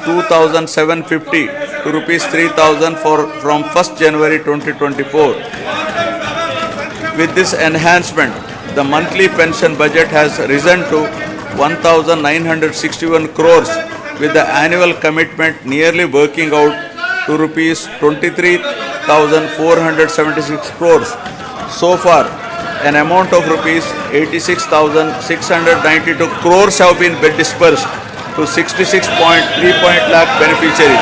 2,750 to rupees 3,000 from 1st January 2024. With this enhancement, the monthly pension budget has risen to 1,961 crores, with the annual commitment nearly working out to rupees 23,476 crores. So far, an amount of rupees 86,692 crores have been dispersed to 66.3 lakh beneficiaries.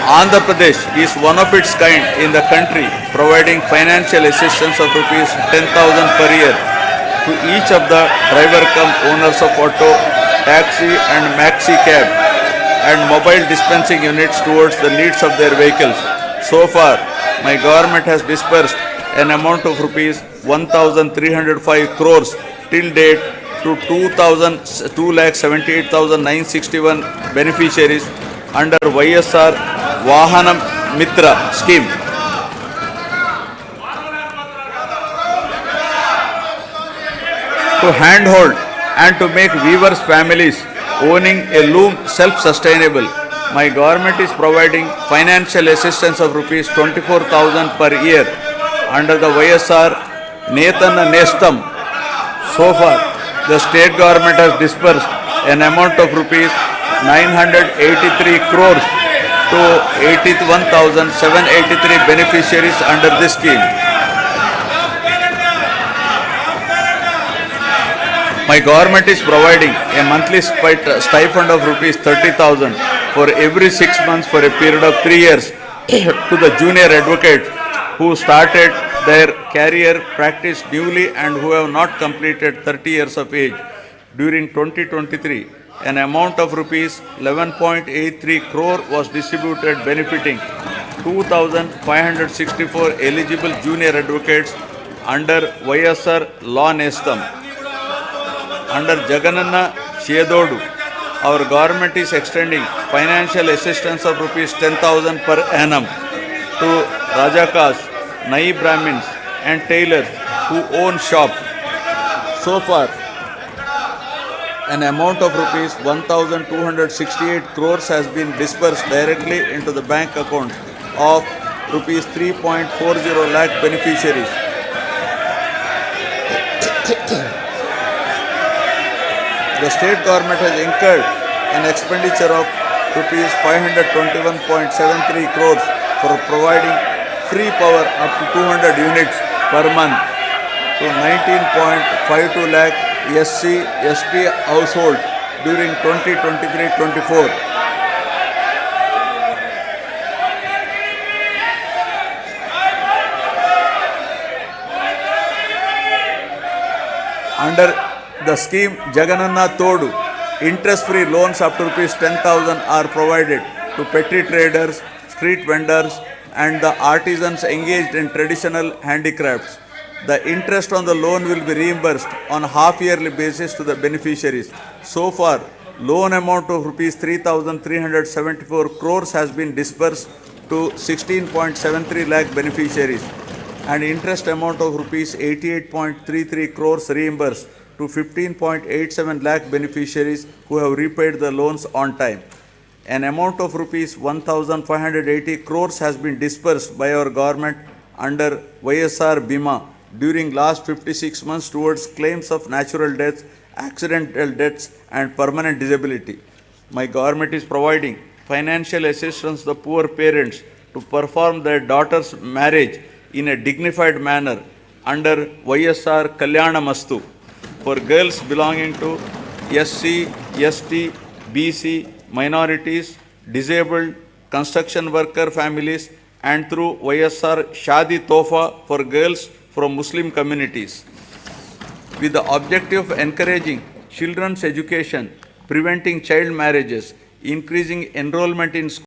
Andhra Pradesh is one of its kind in the country, providing financial assistance of rupees 10,000 per year to each of the driver cum owners of auto, taxi and maxi cab and mobile dispensing units towards the needs of their vehicles. So far, my government has disbursed an amount of rupees 1,305 crores till date to 2,78,961 beneficiaries under YSR Vahana Mitra scheme. To handhold and to make weavers' families owning a loom self-sustainable, my government is providing financial assistance of rupees 24,000 per year under the YSR Netana Nestam. So far, the state government has disbursed an amount of rupees 983 crores to 81,783 beneficiaries under this scheme. My government is providing a monthly stipend of rupees 30,000 for every 6 months for a period of 3 years to the junior advocates who started their career practice newly and who have not completed 30 years of age. During 2023, an amount of rupees 11.83 crore was distributed benefiting 2,564 eligible junior advocates under YSR Law Nestam. Under Jagananna Chedodu, our government is extending financial assistance of rupees 10,000 per annum to Rajakas, Nai Brahmins and tailors who own shops. So far, an amount of rupees 1,268 crores has been disbursed directly into the bank account of rupees 3.40 lakh beneficiaries. The state government has incurred an expenditure of rupees 521.73 crores for providing free power up to 200 units per month to 19.52 lakh SC, ST household during 2023-24. Under the scheme Jagananna Todu, interest-free loans up to rupees 10,000 are provided to petty traders, street vendors and the artisans engaged in traditional handicrafts. The interest on the loan will be reimbursed on half-yearly basis to the beneficiaries. So far, loan amount of rupees 3,374 crores has been disbursed to 16.73 lakh beneficiaries and interest amount of rupees 88.33 crores reimbursed to 15.87 lakh beneficiaries who have repaid the loans on time. An amount of rupees 1,580 crores has been disbursed by our government under YSR Bima during last 56 months towards claims of natural deaths, accidental deaths and permanent disability. My government is providing financial assistance to the poor parents to perform their daughter's marriage in a dignified manner under YSR Kalyana Mastu for girls belonging to SC, ST, BC, minorities, disabled, construction worker families and through YSR Shadi Tofa for girls from Muslim communities. With the objective of encouraging children's education, preventing child marriages, increasing enrollment in schools,